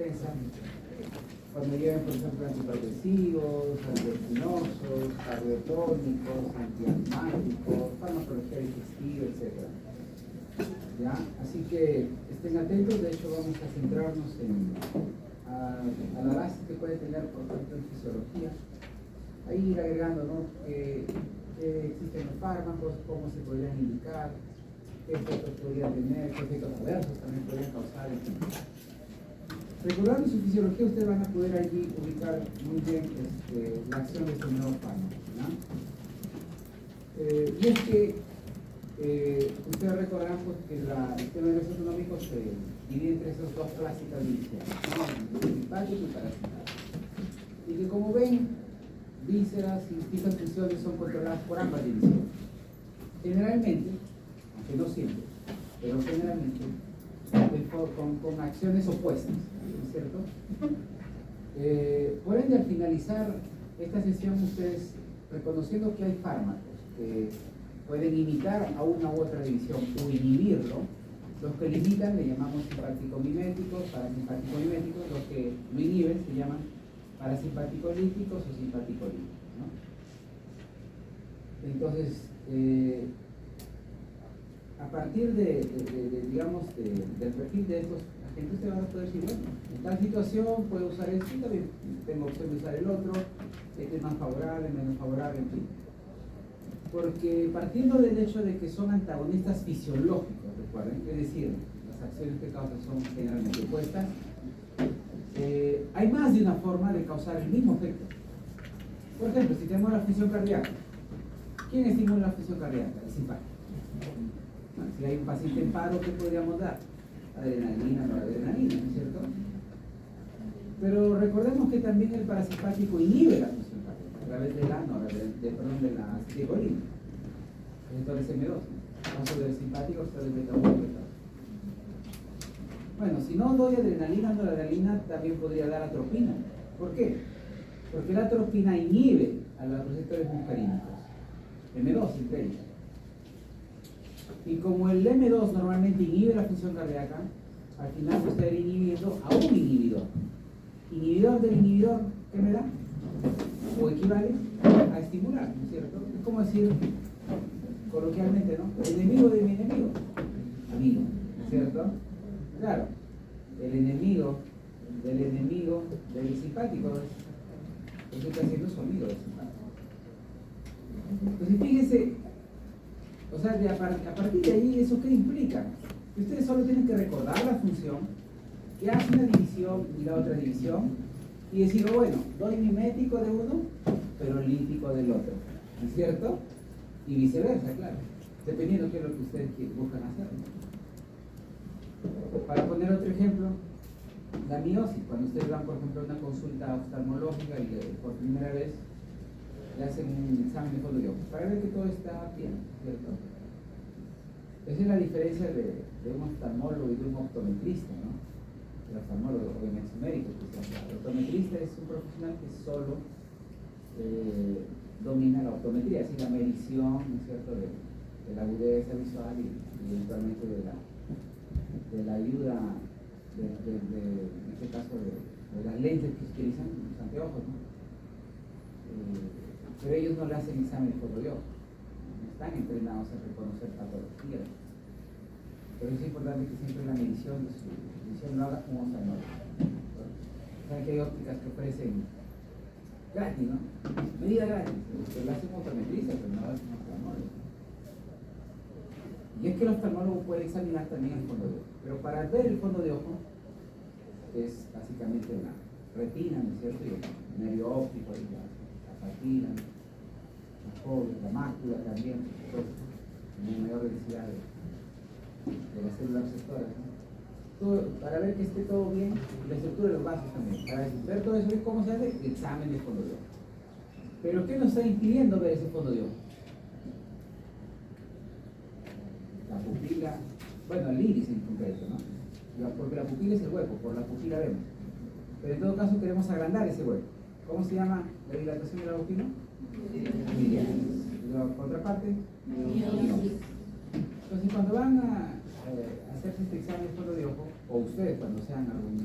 extensa, cuando lleven, por ejemplo, antihipertensivos, antiespinosos, cardiotónicos, antiasmáticos, farmacología digestiva, etc. ¿Ya? Así que estén atentos. De hecho vamos a centrarnos a la base que puede tener, por ejemplo, en fisiología. Ahí ir agregando, ¿no? Que existen los fármacos, cómo se podrían indicar, qué efectos podrían tener, qué efectos adversos también podrían causar, en fin. Recordando su fisiología, ustedes van a poder allí ubicar muy bien la acción de estos nuevos fármacos, ¿no? Y es que ustedes recordarán pues, que el sistema nervioso autonómico se divide entre esas dos clásicas divisiones, ¿no? Simpático y parasimpático. Y que como ven, vísceras y distintas funciones son controladas por ambas divisiones. Generalmente, aunque no siempre, pero generalmente, con acciones opuestas, ¿no es cierto? Por ende, al finalizar esta sesión, ustedes, reconociendo que hay fármacos que pueden imitar a una u otra división o inhibirlo, los que limitan le llamamos simpático-miméticos, parasimpático-miméticos, los que lo inhiben se llaman parasimpático-líticos o simpático-líticos, ¿no? Entonces, a partir digamos, del perfil de estos agentes, usted va a poder decir, bueno, en tal situación puedo usar esto y también tengo opción de usar el otro, este es más favorable, menos favorable, en fin. Porque partiendo del hecho de que son antagonistas fisiológicos, recuerden, es decir, las acciones que causan son generalmente opuestas, hay más de una forma de causar el mismo efecto. Por ejemplo, si tenemos la función cardíaca, ¿quién estimula la función cardíaca? El simpático. Si hay un paciente en paro, ¿qué podríamos dar? Adrenalina, noradrenalina, ¿no es cierto? Pero recordemos que también el parasimpático inhibe la función cardíaca a través de la aceticolina, receptores M2. Caso del simpático, receptores beta 1 y beta 2. Bueno, si no doy adrenalina, noradrenalina, también podría dar atropina. ¿Por qué? Porque la atropina inhibe a los receptores muscarínicos, M2 entre ellos. Y como el M2 normalmente inhibe la función cardíaca, al final se está inhibiendo a un inhibidor. Inhibidor del inhibidor, ¿qué me da? O equivale a estimular, ¿no es cierto? Es como decir, coloquialmente, ¿no? El enemigo de mi enemigo, amigo, ¿no es cierto? Claro, el enemigo del simpático está siendo su amigo del simpático. Entonces, fíjense, o sea, a partir de ahí, ¿eso qué implica? Que ustedes solo tienen que recordar la función, que hace una división y la otra división, y decir, oh, bueno, doy mimético de uno, pero lítico del otro, ¿no es cierto? Y viceversa, claro, dependiendo de qué es lo que ustedes buscan hacer, ¿no? Para poner otro ejemplo, la meiosis, cuando ustedes van, por ejemplo, a una consulta oftalmológica y por primera vez le hacen un examen de fondo de ojo para ver que todo está bien, ¿cierto? Esa es la diferencia de un oftalmólogo y de un optometrista, ¿no? El oftalmólogo, obviamente, es un médico. El optometrista es un profesional que solo domina la optometría, es decir, la medición, ¿no es cierto?, de la agudeza visual y eventualmente de la ayuda, en este caso, de las lentes que se utilizan, los anteojos, ¿no? Pero ellos no le hacen examen de fondo de ojo, no están entrenados a reconocer patologías. Pero es importante que siempre la medición de su visión lo haga un oftalmólogo. Saben que hay ópticas que ofrecen gratis, ¿no? Medida gratis, pero lo hace un optometrista, pero no lo hace un oftalmólogo. Y es que el oftalmólogo puede examinar también el fondo de ojo, pero para ver el fondo de ojo es básicamente la retina, ¿no es cierto? Y el nervio óptico, y la patina, la mácula también, por supuesto, con mayor densidad de las células receptoras, ¿no? Todo, para ver que esté todo bien, la estructura de los vasos también, para ver todo eso, ¿cómo se hace? Examen de fondo de ojo. Pero ¿qué nos está impidiendo ver ese fondo de ojo? La pupila, bueno, el iris en concreto, ¿no? Porque la pupila es el hueco, por la pupila vemos. Pero en todo caso queremos agrandar ese hueco. ¿Cómo se llama la dilatación de la pupila? Miriasis. La contraparte, miosis. Entonces, cuando van a hacerse este examen de fondo de ojo, o ustedes cuando sean algún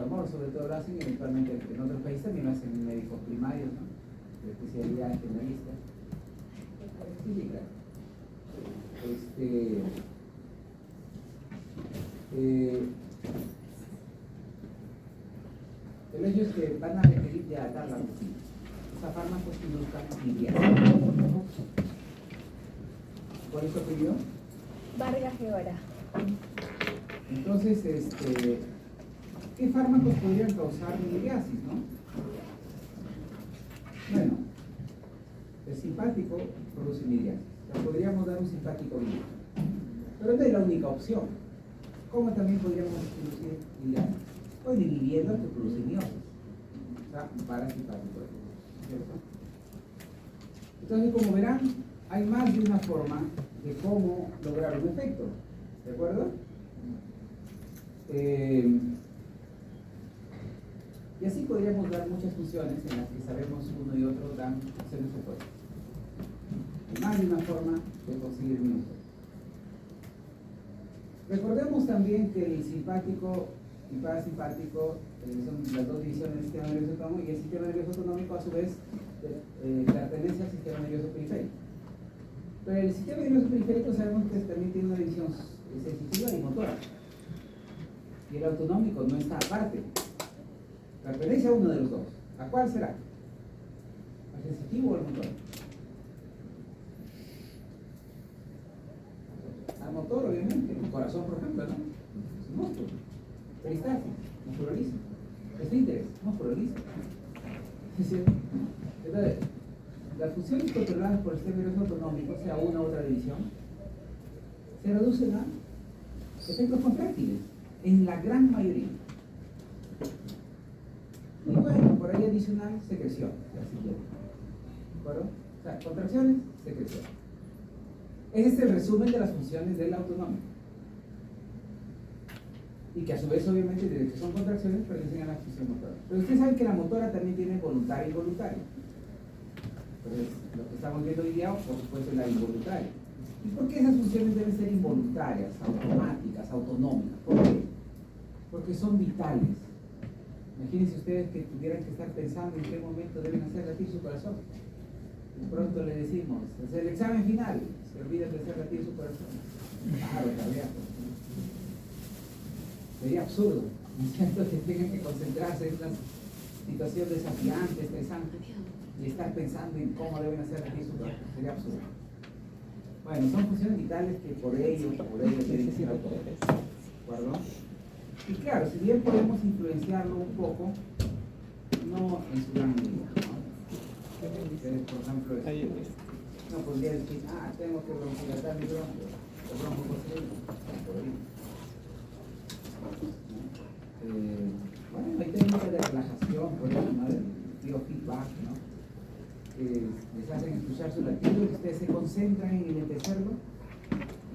amor sobre todo lo hacen, y eventualmente en otros países también lo hacen médicos primarios, ¿no? De especialidad generalista. Sí, claro. El hecho es que van a requerir de dar la medicina. O sea, fármacos que induzcan iliasis. ¿Cuál es tu opinión? Vargas Guevara. Entonces, ¿qué fármacos podrían causar miriasis, no? Bueno, el simpático produce miriasis. O sea, podríamos dar un simpático bien. Pero no es la única opción. ¿Cómo también podríamos producir miriasis? O inhibiendo que produce miosis. O sea, parasimpático, ¿cierto? Entonces, como verán, hay más de una forma de cómo lograr un efecto. ¿De acuerdo? Y así podríamos dar muchas funciones en las que sabemos uno y otro dan funciones opuestas. Hay más de una forma de conseguir un efecto. Recordemos también que el simpático y parasimpático son las dos divisiones del sistema nervioso autónomo, y el sistema nervioso autonómico a su vez pertenece al sistema nervioso periférico. Pero el sistema nervioso periférico sabemos que también tiene una división sensitiva y motora. Y el autonómico no está aparte. Pertenece a uno de los dos. ¿A cuál será? ¿Al sensitivo o al motor? Al motor, obviamente. El corazón, por ejemplo, ¿no? Es un músculo. Peristalsis, muscularizo. Esfínteres, muscularizo. ¿Sí, cierto? Entonces, las funciones controladas por el sistema nervioso autonómico, sea una u otra división, se reducen a efectos contráctiles, en la gran mayoría. Y bueno, por ahí adicional, secreción, así que, ¿de acuerdo? O sea, contracciones, secreción. Ese es el resumen de las funciones del autonómico. Y que a su vez, obviamente, desde que son contracciones, pertenecen a la función motora. Pero ustedes saben que la motora también tiene voluntaria y involuntaria. Entonces, lo que estamos viendo hoy día, por supuesto, es la involuntaria. ¿Y por qué esas funciones deben ser involuntarias, automáticas, autonómicas? ¿Por qué? Porque son vitales. Imagínense ustedes que tuvieran que estar pensando en qué momento deben hacer latir su corazón. Y pronto le decimos, es el examen final, se olvidan de hacer latir su corazón. Claro, cardíaco. Sería absurdo, ¿no es cierto?, que tengan que concentrarse en esta situación desafiante, estresante, y estar pensando en cómo deben hacer latir su corazón. Sería absurdo. Bueno, son funciones vitales que por ello tienen que ser autónomas. ¿De acuerdo? Y claro, si bien podemos influenciarlo un poco, no en su gran medida, ¿no? Por ejemplo, no podría decir, tengo que bronquilatar mi bronco, o bronco posterior, por ahí. Bueno, hay técnicas de relajación, por ejemplo, ¿no?, del biofeedback, ¿no?, que les hacen escuchar su latido y ustedes se concentran en enlentecerlo.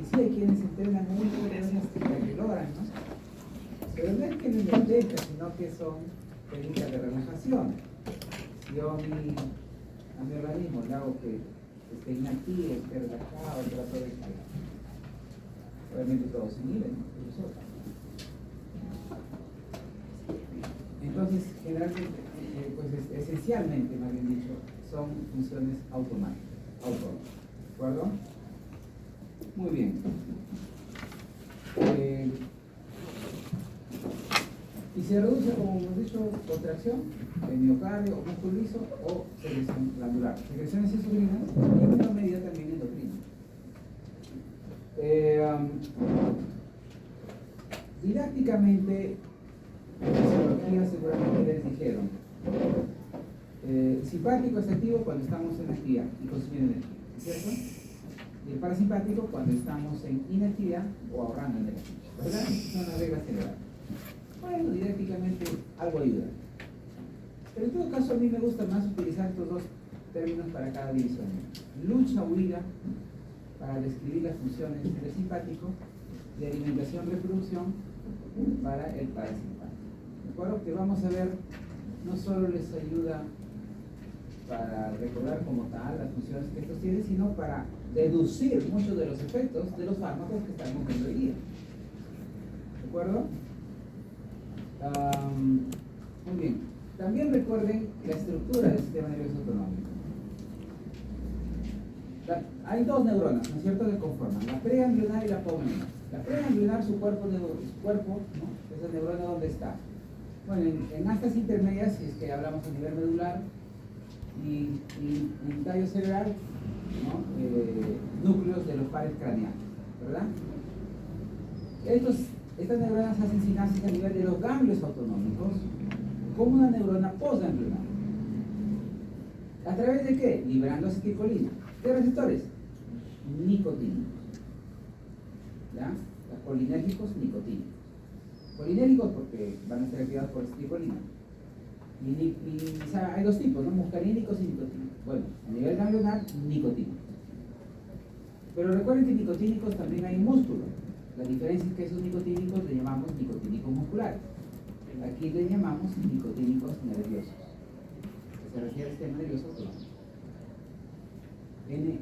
Y sí, hay quienes se entrenan mucho de esas que logran, ¿no? Pero no es que no enlentezca, sino que son técnicas de relajación. Si yo a mi organismo le hago que esté inactivo, esté relajado, trato de calmar. Obviamente todos se miden, ¿no? Entonces, generalmente, pues esencialmente, más bien dicho, son funciones automáticas, autónomas. ¿De acuerdo? Muy bien. Y se reduce, como hemos dicho, contracción de miocardio o músculo liso o secreción glandular. Secreciones exocrinas y en menor medida también endocrinas. Didácticamente, en fisiología seguramente les dijeron, simpático es activo cuando estamos en actividad y consumiendo energía, ¿cierto? Y el parasimpático cuando estamos en inactividad o ahorrando energía, ¿verdad? Estas son las reglas generales. Bueno, didácticamente algo ayuda. Pero en todo caso a mí me gusta más utilizar estos dos términos para cada división. Lucha o huida para describir las funciones del simpático, de alimentación, reproducción para el parasimpático. ¿De acuerdo? Que vamos a ver, no solo les ayuda para recordar como tal las funciones que estos tienen, sino para deducir muchos de los efectos de los fármacos que estamos viendo hoy día. ¿De acuerdo? Muy bien. También recuerden la estructura del sistema nervioso autonómico. Hay dos neuronas, ¿no es cierto?, que conforman la preganglionar y la postganglionar. La preganglionar, su cuerpo, ¿no? Esa neurona, ¿dónde está? Bueno, en astas intermedias, si es que hablamos a nivel medular, y en tallo cerebral, ¿no? Núcleos de los pares craneales, ¿verdad? Estas neuronas hacen sinapsis a nivel de los ganglios autonómicos como una neurona postganglionar. ¿A través de qué? Liberando acetilcolina. ¿Qué receptores? Nicotínicos. ¿Ya? Los colinérgicos, nicotínicos. Colinérgicos porque van a ser activados por acetilcolina. Hay dos tipos, ¿no? Muscarínicos y nicotínicos. Bueno, a nivel ganglionar, nicotínicos. Pero recuerden que nicotínicos también hay músculo. La diferencia es que esos nicotínicos le llamamos nicotínicos musculares. Aquí le llamamos nicotínicos nerviosos. Que se refiere al sistema nervioso autonómico. ND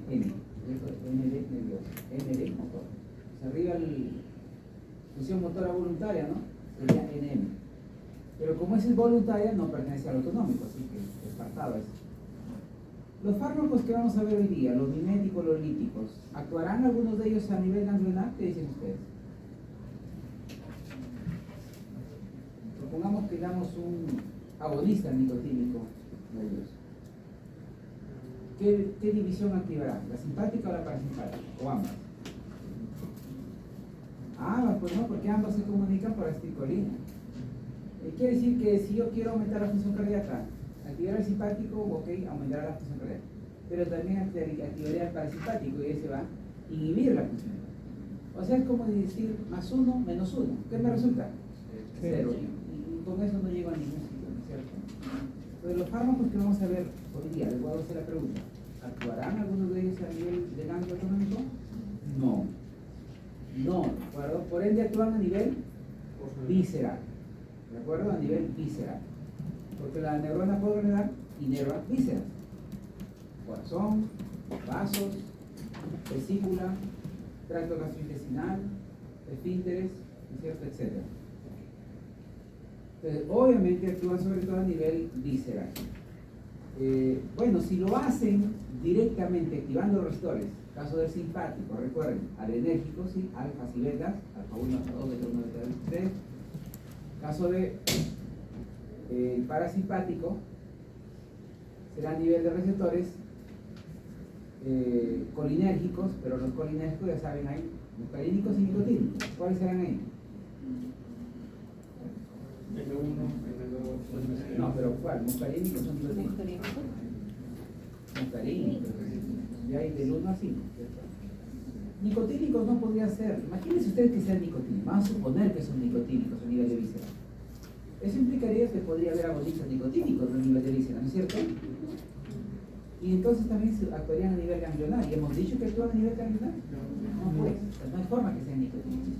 nervioso. ND motor. Se arriba la función motora voluntaria, ¿no? Sería NM. Pero como es voluntaria, no pertenece al autonómico, así que descartado eso. Los fármacos que vamos a ver hoy día, los miméticos, los líticos, ¿actuarán algunos de ellos a nivel ganglionar? ¿Qué dicen ustedes? Supongamos que damos un agonista nicotínico nervioso. ¿Qué división activará? ¿La simpática o la parasimpática? ¿O ambas? Ambas, pues no, porque ambas se comunican por acetilcolina. Quiere decir que si yo quiero aumentar la función cardíaca, activar el simpático, ok, aumentará la función cardíaca. Pero también activaría el parasimpático y ese va a inhibir la función. O sea, es como decir más 1 menos 1. ¿Qué me resulta? 0. Y con eso no llego a ningún sitio, ¿no es cierto? Entonces, los fármacos que vamos a ver hoy día, les voy a hacer la pregunta: ¿actuarán algunos de ellos a nivel de ganglio autonómico? No. No, ¿de acuerdo? Por ende actúan a nivel visceral. ¿De acuerdo? A nivel visceral. Porque la neurona postganglionar inerva vísceras. Corazón, vasos, vesícula, tracto gastrointestinal, esfínteres, ¿no es cierto?, etcétera. Entonces, obviamente actúan sobre todo a nivel visceral. Bueno, si lo hacen directamente activando los receptores, caso del simpático, recuerden, adrenérgicos, ¿sí? Alfas y betas, alfa 1, alfa 2, beta 1, beta 3. Caso de parasimpático, será a nivel de receptores colinérgicos, pero los colinérgicos ya saben, hay muscarínicos y nicotínicos. ¿Cuáles serán ahí? N1, N2. No, pero ¿cuál? ¿Muscarínicos o nicotínicos? Muscarínicos. Ya hay del 1 a 5, ¿cierto? Nicotínicos no podría ser. Imagínense ustedes que sean nicotínicos. Vamos a suponer que son nicotínicos a nivel de víscera. Eso implicaría que podría haber agonistas nicotínicos a nivel de víscera, ¿no es cierto? Y entonces también actuarían a nivel ganglionar. ¿Y hemos dicho que actúan a nivel ganglionar? No, pues. No hay forma que sean nicotínicos.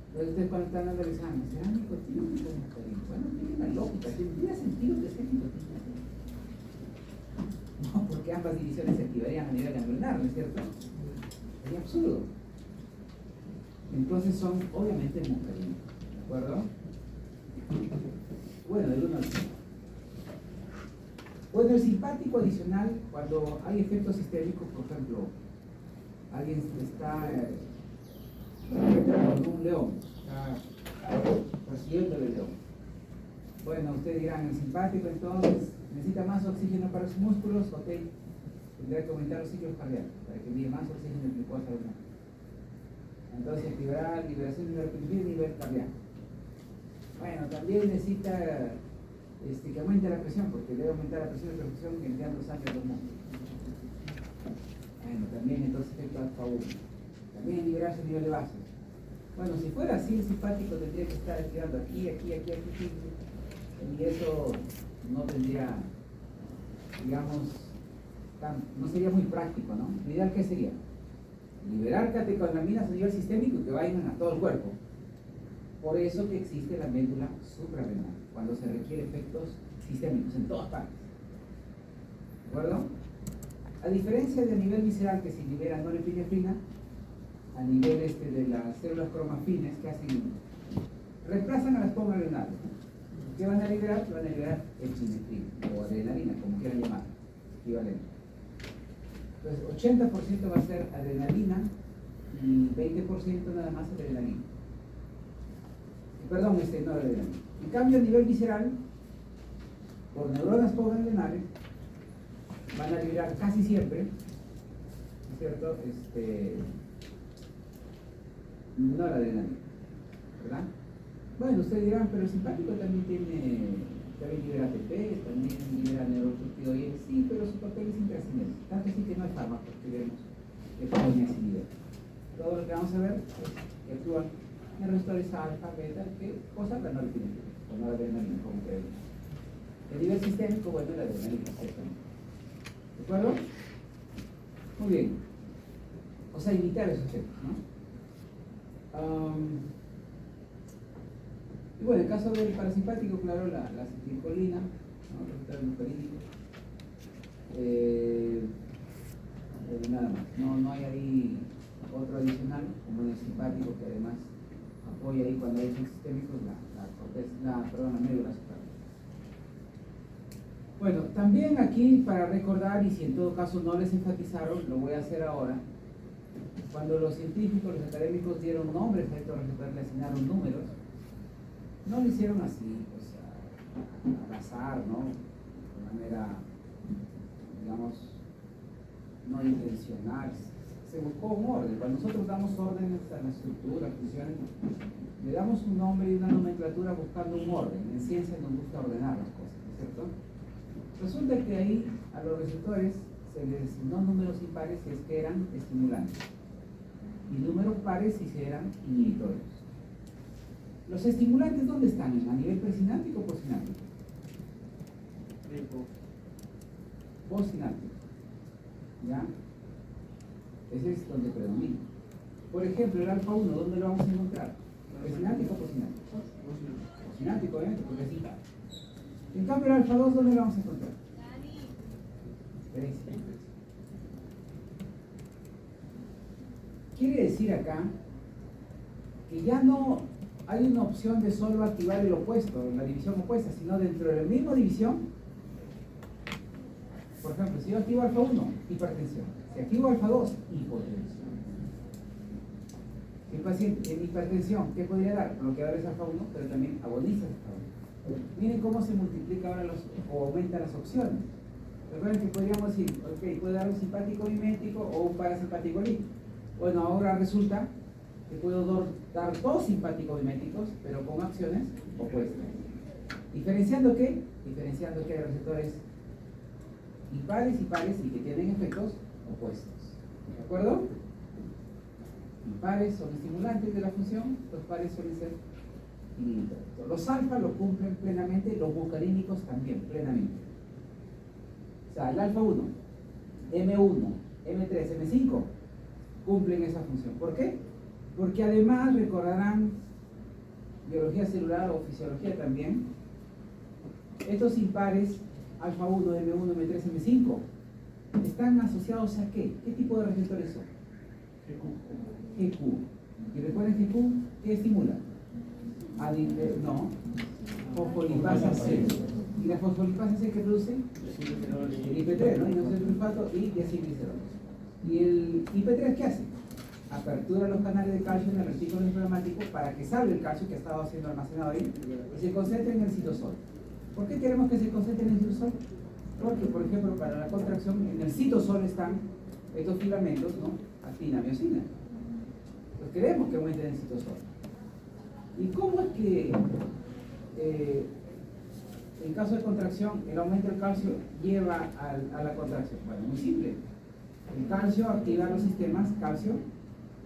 Entonces ustedes cuando están analizando, ¿serán nicotínicos o muscarínicos? Bueno, tiene una lógica. Tendría sentido que sean nicotínicos. No, porque ambas divisiones se activarían a nivel ganglionar, ¿no es cierto? Sería absurdo. Entonces son obviamente muscarínicos, ¿de acuerdo? Bueno, del 1 al 5. Bueno, el simpático adicional, cuando hay efectos sistémicos, por ejemplo, alguien está con un león, está persiguiendo el león. Bueno, ustedes dirán, el simpático entonces necesita más oxígeno para sus músculos, ok, tendrá que aumentar los ciclos cardíacos para que envíe más oxígeno al glucosa al mundo. Entonces activará liberación de neurotransmisores a nivel cardíaco. Bueno, también necesita que aumente la presión, porque debe aumentar la presión de perfusión enviando sangre a los músculos. Bueno, también entonces efecto alfa 1. También liberarse a nivel de vasos. Bueno, si fuera así, el simpático tendría que estar activando aquí, y eso no tendría, digamos, no sería muy práctico, ¿no? Lo ideal, ¿qué sería? Liberar catecolaminas a nivel sistémico y que vayan a todo el cuerpo. Por eso que existe la médula suprarrenal, cuando se requiere efectos sistémicos en todas partes. ¿De acuerdo? A diferencia de a nivel visceral, que se libera norepinefrina, a nivel de las células cromafines que hacen reemplazan a las adrenales. ¿Qué van a liberar? Van a liberar epinefrina o adrenalina, como quieran llamar, equivalente. Entonces, 80% va a ser adrenalina y 20% nada más adrenalina. Perdón, no adrenalina. En cambio, a nivel visceral, por neuronas adrenales, van a liberar casi siempre, ¿no es cierto? No la adrenalina, ¿verdad? Bueno, ustedes dirán, pero el simpático también libera ATP, también libera neurocorticoides, sí, pero su papel es intrascendente, tanto así que no hay fármacos que vemos que pueden ese nivel. Todo lo que vamos a ver es que actúan neuroreceptores alfa, beta, que cosa la norepinefrina, o no la adrenalina, como creemos. El nivel sistémico, bueno, la adrenalina, ¿cierto? ¿De acuerdo? Muy bien. O sea, imitar esos efectos, ¿no? Y bueno, en el caso del parasimpático, claro, la acetilcolina, ¿no? Los receptores muscarínicos. Nada más. No hay ahí otro adicional, como en el simpático, que además apoya ahí cuando hay efectos sistémicos la médula central. Bueno, también aquí para recordar, y si en todo caso no les enfatizaron, lo voy a hacer ahora. Cuando los científicos, los académicos dieron nombres a estos receptores, le asignaron números, no lo hicieron así, pues al azar, ¿no? De manera, digamos, no intencional. Se buscó un orden. Cuando nosotros damos órdenes a la estructura, funciones, le damos un nombre y una nomenclatura buscando un orden. En ciencia nos gusta ordenar las cosas, ¿no es cierto? Resulta que ahí a los receptores se les designó números impares si es que eran estimulantes y números pares si se eran inhibidores. ¿Los estimulantes dónde están? ¿A nivel presináptico o postsináptico? Postsináptico. ¿Ya? Ese es donde predomina. Por ejemplo, el alfa 1, ¿dónde lo vamos a encontrar? ¿Presináptico o postsináptico? Postsináptico, obviamente, porque es impar. En cambio, el alfa 2, ¿dónde lo vamos a encontrar? Quiere decir acá que ya no hay una opción de solo activar el opuesto, la división opuesta, sino dentro de la misma división. Por ejemplo, si yo activo alfa 1, hipertensión. Si activo alfa 2, hipotensión. El paciente en hipertensión, ¿qué podría dar? Bloqueadores alfa 1, pero también agonistas alfa 1. Miren cómo se multiplica ahora o aumentan las opciones. Recuerden que podríamos decir, ok, puede dar un simpático mimético o un parasimpático lítico. Bueno, ahora resulta que puedo dar dos simpáticos miméticos, pero con acciones opuestas. ¿Diferenciando qué? Diferenciando que hay receptores impares y pares y que tienen efectos opuestos. ¿De acuerdo? Impares son estimulantes de la función, los pares suelen ser inhibidores. Los alfa lo cumplen plenamente, los muscarínicos también, plenamente. O sea, el alfa 1, M1, M3, M5 cumplen esa función. ¿Por qué? Porque además recordarán biología celular o fisiología también, estos impares alfa 1, M1, M3, M5 están asociados a ¿qué? ¿Qué tipo de receptores son? GQ. Y recuerden GQ, ¿qué estimula? No, fosfolipasa C. ¿Y la fosfolipasa C qué produce? El IP3, ¿no? Inoxidilsulfato y diacilglicerol. ¿Y el IP3 qué hace? Apertura los canales de calcio en el retículo inflamático para que salga el calcio que ha estado siendo almacenado ahí y se concentre en el citosol. ¿Por qué queremos que se concentre en el citosol? Porque, por ejemplo, para la contracción, en el citosol están estos filamentos, ¿no? Actina, miosina. Pues queremos que aumente en el citosol. ¿Y cómo es que en caso de contracción el aumento del calcio lleva a la contracción? Bueno, muy simple. El calcio activa los sistemas calcio,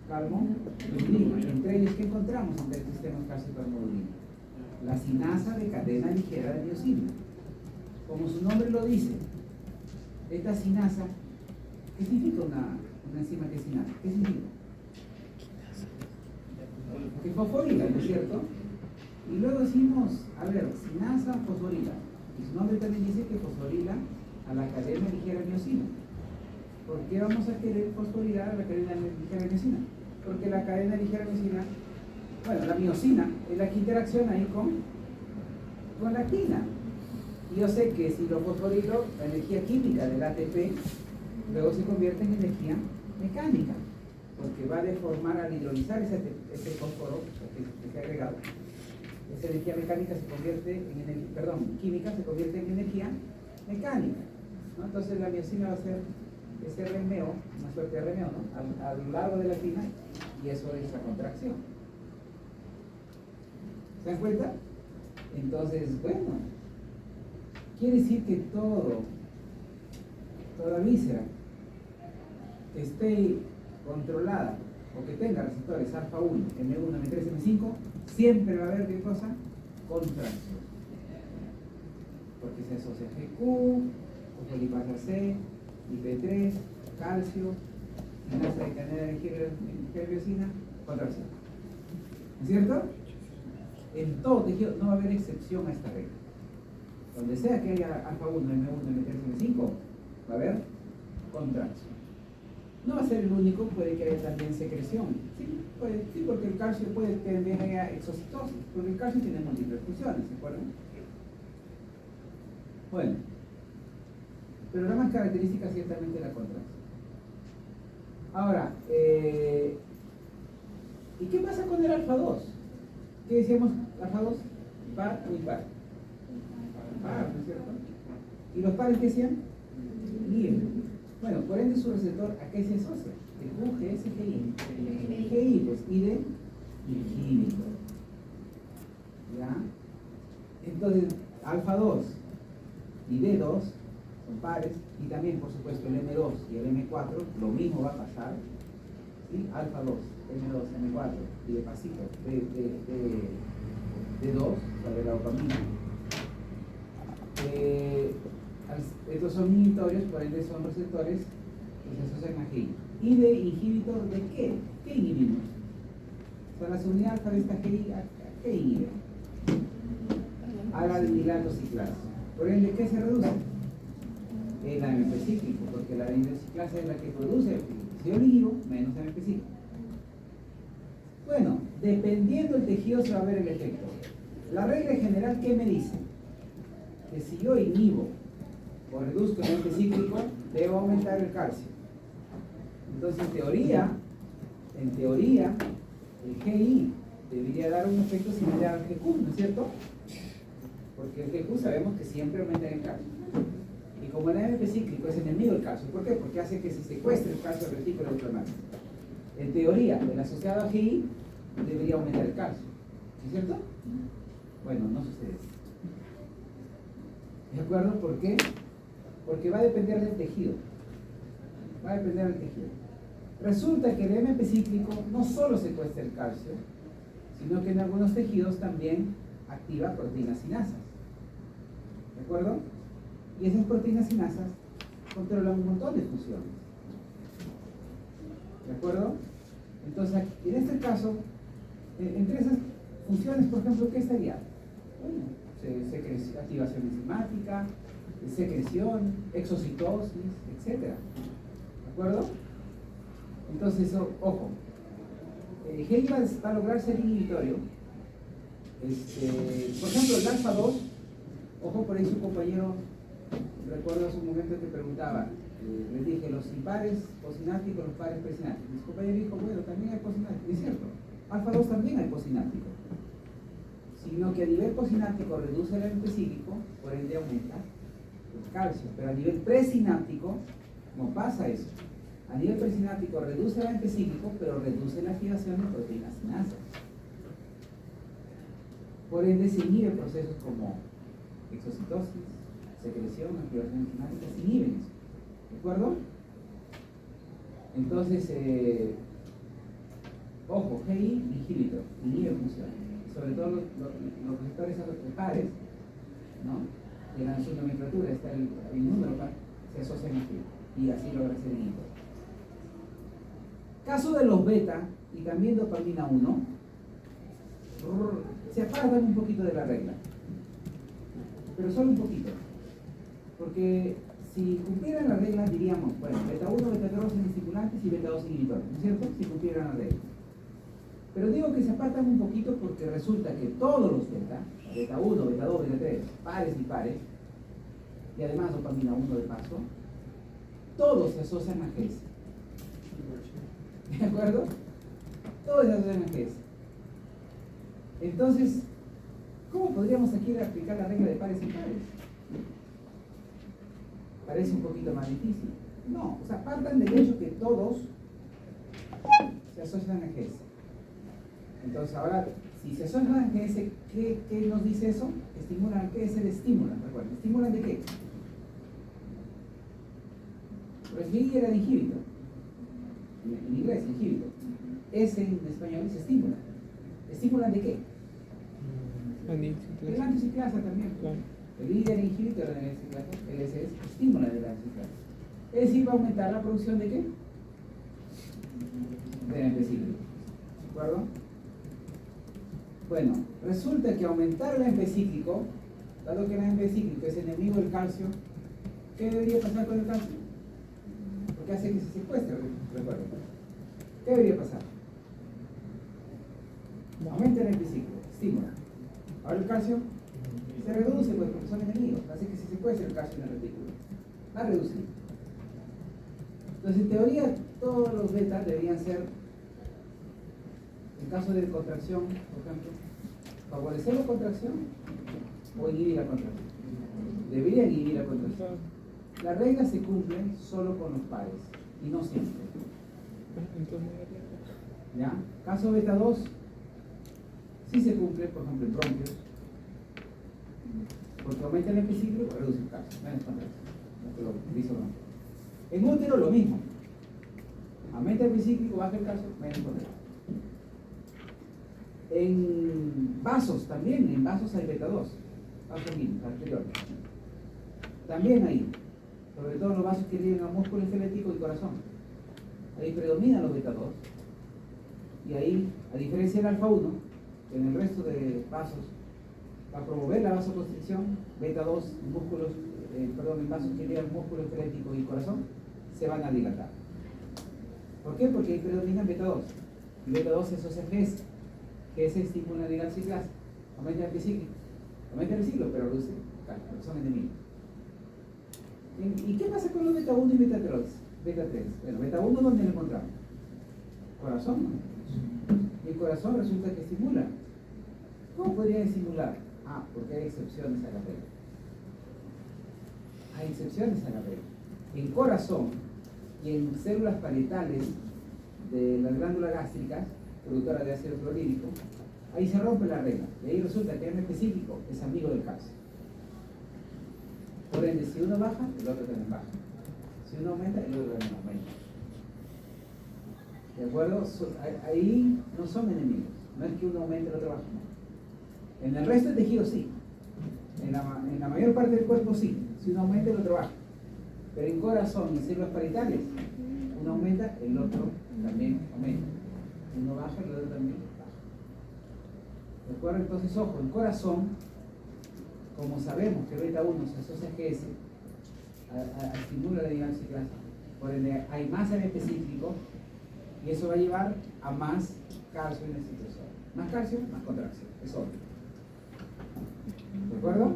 calmo, glutino. Entre ellos, ¿qué encontramos entre el sistema calcio, calmo, glutino? La sinasa de cadena ligera de miosina. Como su nombre lo dice, esta sinasa, ¿qué significa una enzima que es sinasa? ¿Qué significa? Que fosforila, ¿no es cierto? Y luego decimos, a ver, sinasa fosforila. Y su nombre también dice que fosforila a la cadena ligera de miosina. ¿Por qué vamos a querer fosforilar a la cadena ligera de miosina? Porque la cadena ligera de miosina Bueno, la miosina es la que interacciona ahí con la actina. Y yo sé que si lo fosforilo, la energía química del ATP luego se convierte en energía mecánica, porque va a deformar al hidrolizar ese fósforo que se ha agregado. Esa energía mecánica se convierte en energía, química se convierte en energía mecánica, ¿no? Entonces la miosina va a ser ese remeo, una suerte de remeo, ¿no? A lo largo de la actina, y eso es la contracción. ¿Se dan cuenta? Entonces, bueno, quiere decir que toda víscera que esté controlada o que tenga receptores alfa 1, M1, M3, M5, siempre va a haber ¿qué cosa? Contracción. Porque se asocia a GQ, fosfolipasa C, IP3, calcio, sinasa de cadena de angiotensina, contracción. ¿Es cierto? En todo tejido no va a haber excepción a esta regla. Donde sea que haya alfa 1, M1, M3, M5, va a haber contracción. No va a ser el único, puede que haya también secreción. Sí, porque el calcio puede que también haya exocitosis, porque el calcio tiene múltiples funciones, ¿se acuerdan? Bueno, pero la más característica es ciertamente la contracción. Ahora, ¿y qué pasa con el alfa 2? ¿Qué decíamos? ¿Alfa 2? ¿Par o impar? Par, ¿no es cierto? ¿Y los pares qué decían? Libre. Bueno, por ende su receptor, ¿a qué se asocia? El QGS GI. GI, pues, y de inhibidor. ¿Ya? Entonces, alfa 2 y D2 son pares, y también, por supuesto, el M2 y el M4, lo mismo va a pasar. ¿Sí? Alfa 2, M2, M4, y de pasito, D2, o sea, de la dopamina. Estos son inhibitorios, por ende son receptores que se asocian a GI. ¿Y de inhibitor de qué? ¿Qué inhibimos? O sea, la subunidad alfa de esta GI, ¿a qué inhibe? A la adenilatociclasa. Por ende, ¿qué se reduce? El AMP cíclico, porque la adenilatociclasa es la que produce el si yo inhibo, menos AMP cíclico. Bueno, dependiendo del tejido se va a ver el efecto. La regla general, ¿qué me dice? Que si yo inhibo o reduzco el AMP cíclico, debo aumentar el calcio. Entonces, en teoría, el GI debería dar un efecto similar al GQ, ¿no es cierto? Porque el GQ sabemos que siempre aumenta el calcio. Y como el AMP cíclico es enemigo del calcio, ¿por qué? Porque hace que se secuestre el calcio al retículo inflamatorio. En teoría, el asociado a GI debería aumentar el calcio, ¿no es cierto? Bueno, no sucede eso. ¿De acuerdo? ¿Por qué? Porque va a depender del tejido. Va a depender del tejido. Resulta que el AMP cíclico no solo secuestra el calcio, sino que en algunos tejidos también activa proteínas sinasas. ¿De acuerdo? Y esas proteínas sinasas controlan un montón de funciones. ¿De acuerdo? Entonces, en este caso, entre esas funciones, por ejemplo, ¿qué estaría? Bueno, activación enzimática, secreción, exocitosis, etc. ¿De acuerdo? Entonces, ojo, GI va a lograr ser inhibitorio. Por ejemplo, el alfa 2, ojo, por ahí su compañero, recuerdo hace un momento que preguntaba, les dije, los impares posinápticos, los pares presinápticos. Mi compañero dijo, bueno, también hay posinápticos. Es cierto, alfa 2 también hay posináptico, sino que a nivel posináptico reduce el AMP cíclico, por ende aumenta el calcio, pero a nivel presináptico no pasa eso. A nivel presináptico reduce el AMP cíclico, pero reduce la activación de proteínas sinasas. Por ende se inhibe procesos como exocitosis, secreción, activación enzimática, se inhiben eso. ¿De acuerdo? Entonces, ojo, GI inhibitor, inhibe funciones. Sobre todo los receptores pares, ¿no? De la nomenclatura está el número par, se asocian aquí y así logra ser inhibitor. Caso de los beta y también dopamina 1, se apartan un poquito de la regla, pero solo un poquito, porque si cumplieran la regla diríamos, bueno, beta 1, beta 2 son estimulantes y beta 2 inhibitores, ¿no es cierto? Si cumplieran la regla. Pero digo que se apartan un poquito porque resulta que todos los beta 1, beta 2, beta 3, pares y pares, y además dopamina 1 de paso, todos se asocian a GS. ¿De acuerdo? Todos se asocian a GS. Entonces, ¿cómo podríamos aquí aplicar la regla de pares y pares? Parece un poquito más difícil. No, o sea, partan del hecho que todos se asocian a GS. Entonces, ahora, si se asocian a GS, ¿qué nos dice eso? Estimulan, ¿qué es el estimulan? Recuerden, ¿estimulan de qué? Pues G era inhibito. En inglés, inhibito. S en español es estímula. ¿Estimulan de qué? El anticiclasa también. Claro. El I era inhibito de la anticiclasa, el S es estímula de la anticiclasa. Es decir, va a aumentar la producción de qué? De empecíclico. ¿De acuerdo? Bueno, resulta que aumentar el empecíclico, dado que el empecíclico es enemigo del calcio, ¿qué debería pasar con el calcio? Porque hace que se secuestre, recuerden. ¿Qué debería pasar? Aumenta el empecíclico, estímula. Ahora el calcio se reduce, pues, porque son enemigos, hace que se secuestre el calcio en el retículo. Va a reducir. Entonces, en teoría, todos los betas deberían ser, en caso de contracción, por ejemplo, favorecer la contracción o inhibir la contracción. Deberían inhibir la contracción. La regla se cumple solo con los pares y no siempre. ¿Ya? Caso beta 2, sí se cumple, por ejemplo, en bronquios, porque aumenta el empecíclico, reduce el calcio, menos contracción. En útero lo mismo. Aumenta el empecíclico, baja el calcio, menos contracción. En vasos también, en vasos hay beta 2, vasos mínimos, arteriales. También hay, sobre todo los vasos que llegan a músculo esquelético y corazón. Ahí predominan los beta 2. Y ahí, a diferencia del alfa 1, en el resto de vasos, para promover la vasoconstricción, beta 2 en músculos, en vasos que llegan a músculo esquelético y corazón, se van a dilatar. ¿Por qué? Porque ahí predominan beta 2. Y beta 2 se asocia a GS. GS estimula la anticiclasa, aumenta el empecíclico, aumenta el ciclo, pero reduce calcio, son enemigos. ¿Y qué pasa con los beta 1 y beta 3? Bueno, beta 1, ¿dónde lo encontramos? Corazón, ¿no? Y el corazón resulta que estimula. ¿Cómo podría estimular? Ah, porque hay excepciones a la regla. Hay excepciones a la regla. En corazón y en células parietales de las glándulas gástricas, productora de ácido clorhídrico, ahí se rompe la regla. Y ahí resulta que el específico es amigo del calcio. Por ende, si uno baja, el otro también baja. Si uno aumenta, el otro también aumenta. ¿De acuerdo? Ahí no son enemigos. No es que uno aumente y el otro baja. No. En el resto del tejido sí. En la mayor parte del cuerpo sí. Si uno aumenta, el otro baja. Pero en corazón y células parietales, uno aumenta, el otro también aumenta. Uno baja, el otro también baja. ¿De acuerdo? Entonces, ojo, en corazón, como sabemos que beta 1 se asocia a GS, estimula la anticiclasa, por ende hay más AMP cíclico y eso va a llevar a más calcio en el citosol. Más calcio, más contracción, es obvio. ¿De acuerdo?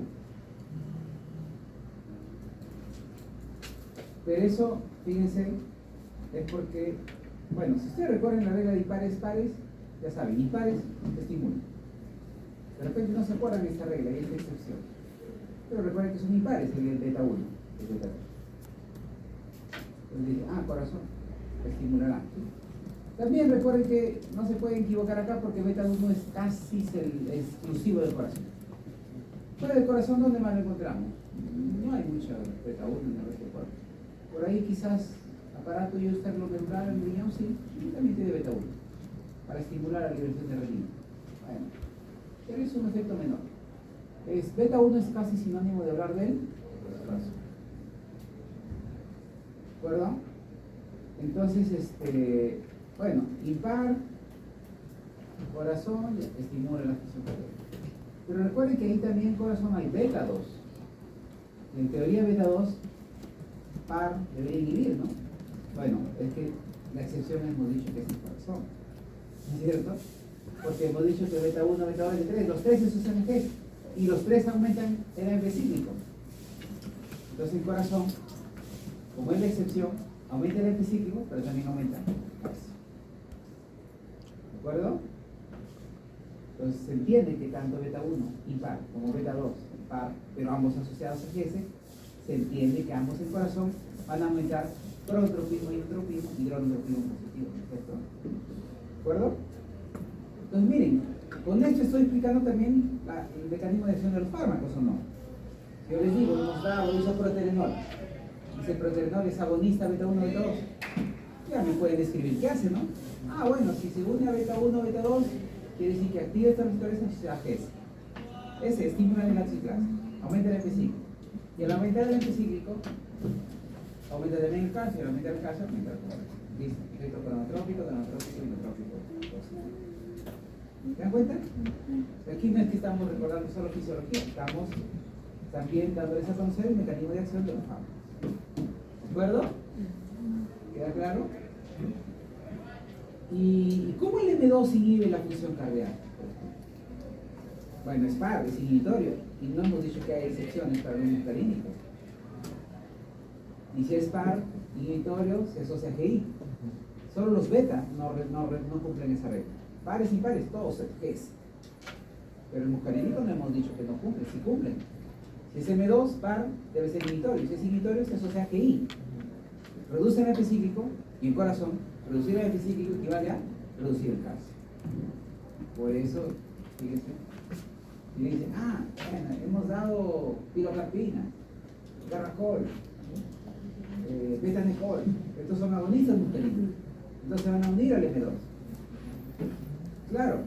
Pero eso, fíjense, es porque, bueno, si ustedes recuerdan la regla de impares, pares, ya saben, impares estimulan. De repente no se acuerdan de esta regla y esta excepción. Pero recuerden que son impares el beta 1, el beta 2. Entonces dicen, corazón, estimulará. También recuerden que no se pueden equivocar acá porque beta 1 es casi el exclusivo del corazón. Fuera del corazón, ¿dónde más lo encontramos? No hay mucha beta 1 en el resto del cuerpo. Por ahí quizás aparato glomerular en el riñón, sí, y también tiene beta 1 para estimular la liberación de renina. Bueno, pero es un efecto menor. Beta 1 es casi sinónimo de hablar del corazón. ¿De acuerdo? Entonces, bueno, impar, corazón, estimula la función cardíaca. Pero recuerden que ahí también en corazón hay beta 2. En teoría beta 2 par debería inhibir, ¿no? Bueno, es que la excepción hemos dicho que es el corazón, ¿no es cierto? Porque hemos dicho que beta 1, beta 2, beta 3, los tres se asocian a G. Y los tres aumentan el AMP cíclico. Entonces el corazón, como es la excepción, aumenta el AMP cíclico, pero también aumenta el calcio. ¿De acuerdo? Entonces se entiende que tanto beta 1 impar como beta 2 par, pero ambos asociados a GS, se entiende que ambos en corazón van a aumentar protropismo y entropismo y dronotropismo positivo, ¿no es cierto? ¿De acuerdo? Entonces miren, con esto estoy explicando también el mecanismo de acción de los fármacos, ¿o no? Yo les digo, nos da isoproterenol. Dice proterenol es agonista beta 1, beta 2. Ya me pueden describir qué hace, ¿no? Ah, bueno, si se une a beta 1, beta 2, quiere decir que activa esta receptores asociados a GS. Ese estimula la ciclasa, aumenta el AMP cíclico. Y al aumentar el AMP cíclico, aumenta también el calcio, y al aumentar el calcio, aumenta el corazón. Listo, efecto cronotrópico, donotrópico y inotrópico. ¿Se dan cuenta? Aquí no es que estamos recordando solo fisiología, estamos también dándoles a conocer el mecanismo de acción de los fármacos. ¿De acuerdo? ¿Queda claro? ¿Y cómo el M2 inhibe la función cardíaca? Bueno, es par, es inhibitorio, y no hemos dicho que hay excepciones para los muscarínicos. Y si es par, inhibitorio, se asocia a GI. Solo los beta no cumplen esa regla. Pares y pares, todos es. Pero el muscarínico no hemos dicho que no cumple, sí cumplen. Si es M2, par, debe ser inhibitorio. Si es inhibitorio, se asocia a GI. Reduce el AMP cíclico, y en corazón, reducir el AMP cíclico equivale a reducir el calcio. Por eso, fíjense. Y le dicen, bueno, hemos dado pilocarpina, garracol, betanecol. Estos son agonistas muscarínicos. Entonces se van a unir al M2. Claro,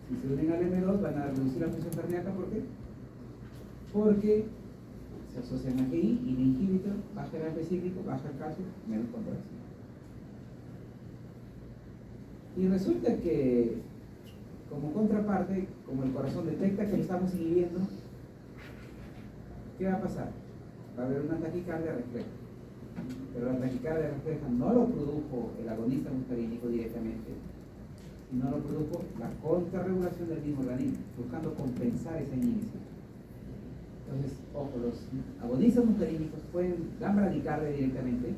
si se unen al M2 van a reducir la función cardíaca. ¿Por qué? Porque se asocian a GI y el inhibitor baja el AMP cíclico, baja el calcio, menos contracción. Y resulta que, como contraparte, como el corazón detecta que lo estamos inhibiendo, ¿qué va a pasar? Va a haber una taquicardia refleja. Pero la taquicardia refleja no lo produjo el agonista muscarínico directamente, sino lo produjo la contrarregulación del mismo organismo, buscando compensar esa inhibición. Entonces, ojo, los agonistas muscarínicos pueden dar bradicardia directamente,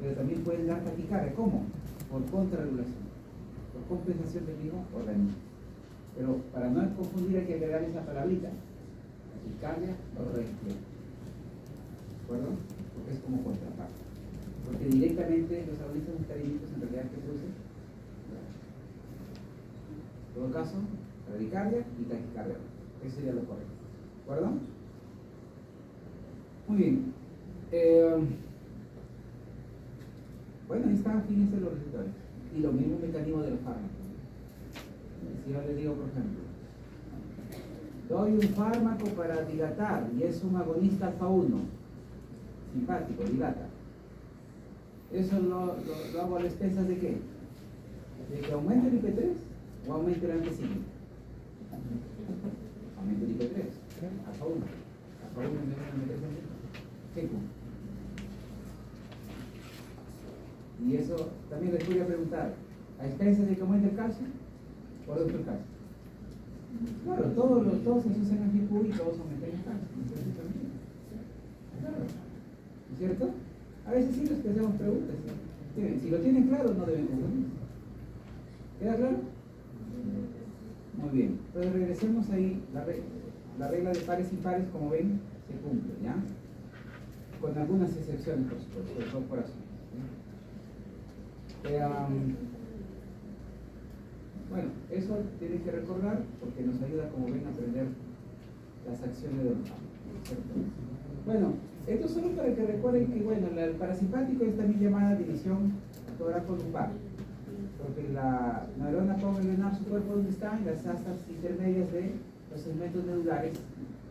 pero también pueden dar taquicardia. ¿Cómo? Por contrarregulación, por compensación del mismo organismo. Pero para no confundir hay que agregar esa palabrita, taquicardia o reflejo. ¿De acuerdo? Porque es como contraparte. Porque directamente los agonistas muscarínicos en realidad ¿qué producen? En todo caso, bradicardia y taquicardia. Eso sería lo correcto. ¿De acuerdo? Muy bien. Bueno, ahí están, fíjense los resultados. Y lo mismo mecanismo de los fármacos. Si yo les digo, por ejemplo, doy un fármaco para dilatar y es un agonista alfa 1, simpático, dilata. ¿Eso lo hago a las expensas de qué? ¿De que aumente el IP3 o aumente el AMP cíclico? Aumente el IP3, alfa 1. Alfa 1 en vez de MP3. ¿Qué? Y eso también les voy a preguntar, ¿a expensas de que aumente el calcio o reduce el calcio? Claro, todos se asocian a GQ y todos aumentan el calcio. Claro, ¿no es cierto? A veces sí les hacemos preguntas. ¿Sí? Si lo tienen claro, no deben confundirse. ¿Queda claro? Muy bien. Entonces regresemos ahí. La regla de pares y pares, como ven, se cumple, ¿ya? Con algunas excepciones, por supuesto, sobre todo corazones. Bueno, eso tienen que recordar porque nos ayuda, como ven, a aprender las acciones de los fármacos, ¿cierto? Bueno, esto solo para que recuerden que, bueno, el parasimpático es también llamada división tóraco-lumbar, porque la neurona puede ordenar su cuerpo donde está en las astas intermedias de los segmentos medulares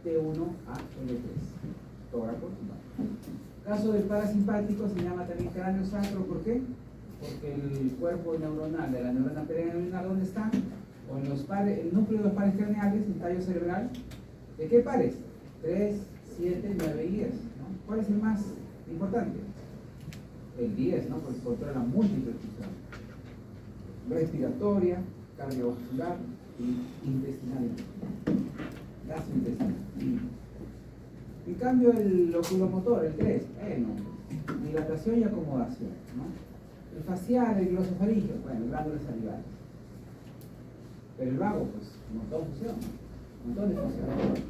T1 a L3, tóraco-lumbar. Caso del parasimpático se llama también cráneo sacro, ¿por qué? Porque el cuerpo neuronal de la neurona perineal, ¿dónde está? O en los pares, el núcleo de los pares craneales, el tallo cerebral. ¿De qué pares? 3, 7, 9 y 10, ¿no? ¿Cuál es el más importante? El 10, ¿no? Porque controla múltiples funciones. Respiratoria, cardiovascular y intestinal. Gastrointestinal. En cambio, el oculomotor, el 3, bueno, dilatación y acomodación, ¿no? El facial, el glosofaringeo, bueno, glándulas salivales. Pero el vago, pues, un montón de funciones, un montón de funciones.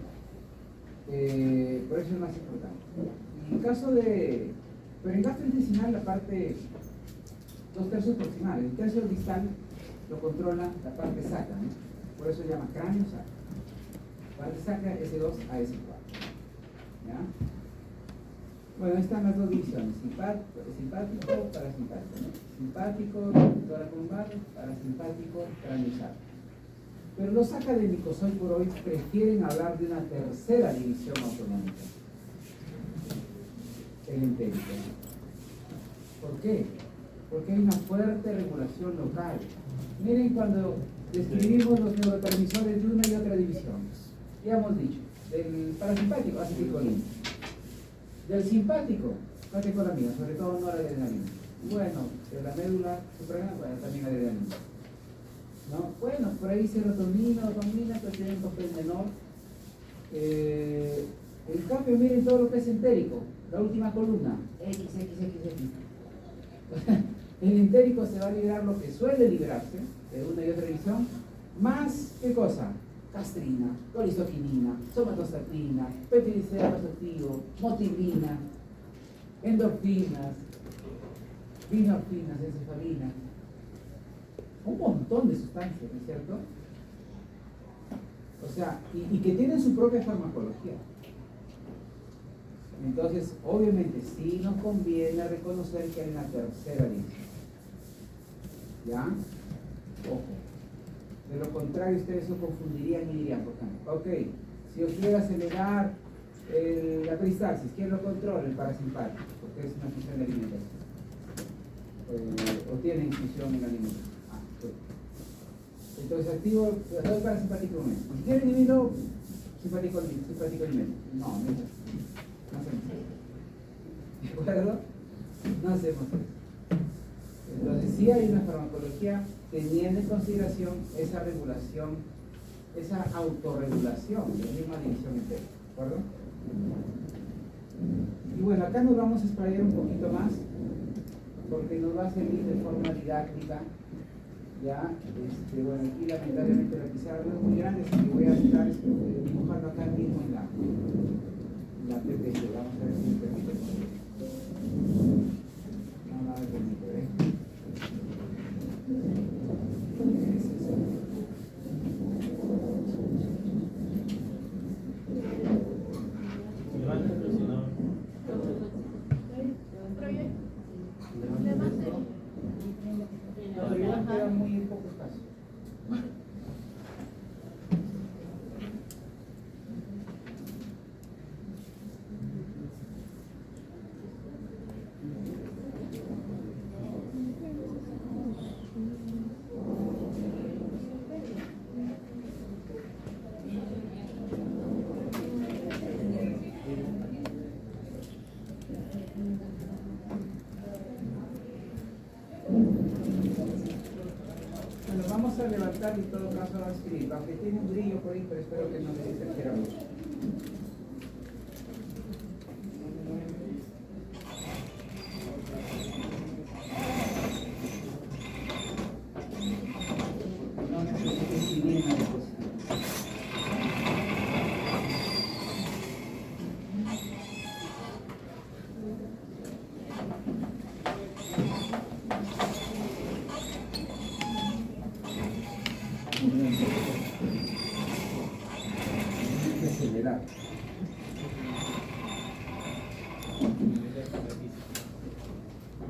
Por eso es más importante. Y en caso de, pero en gastrointestinal la parte 2/3 proximal, el tercio distal lo controla la parte sacra, ¿no? Por eso se llama cráneo sacro. Parte sacra S2 a S4. ¿Ya? Bueno, ahí están las dos divisiones, simpático, parasimpático, ¿no? Simpático, tórax lumbar, parasimpático, cráneo sacro. Pero los académicos hoy por hoy prefieren hablar de una tercera división autonómica, el entérico. ¿Por qué? Porque hay una fuerte regulación local. Miren cuando describimos los neurotransmisores de una y otra división. Ya hemos dicho, del parasimpático, acetilcolina. Del simpático, catecolamina, sobre todo noradrenalina. Bueno, de la médula suprarrenal, bueno, también adrenalina. ¿No? Bueno, por ahí serotonina, dopamina, pero tiene un papel menor. En cambio, miren todo lo que es entérico, la última columna, X. El entérico se va a liberar lo que suele liberarse de una y otra división, más, ¿qué cosa? Castrina, colistoquinina, somatostatina, peptidiciano activo, motilina, endorfinas, vinorfinas, encefalinas, un montón de sustancias, ¿no es cierto? O sea, y que tienen su propia farmacología. Entonces, obviamente, sí nos conviene reconocer que hay una tercera división. ¿Ya? Ojo. De lo contrario, ustedes se confundirían y dirían, por ejemplo, ok, si yo quiero acelerar la peristalsis, ¿quién lo controla? El parasimpático, porque es una función de alimentación. O tiene infusión en la alimentación. Entonces activo el parasimpático aumento. Si quiero inhibirlo, simpático alimento. No hacemos eso. ¿De acuerdo? No hacemos eso. Entonces sí hay una farmacología teniendo en consideración esa regulación, esa autorregulación de la misma división entera. ¿De acuerdo? Y bueno, acá nos vamos a explayar un poquito más porque nos va a servir de forma didáctica. Ya, bueno, aquí lamentablemente la pizarra no es muy grande, así que voy a estar dibujando acá mismo en la PPT. Vamos a ver si me permite. No me permite, ¿eh? Es eso. No, ya queda muy poco espacio. Bueno, vamos a levantar y en todo caso a escribir, aunque tiene un brillo por ahí, pero espero que no les interfiera mucho. No necesito escribir en la diapositiva. Acelerar.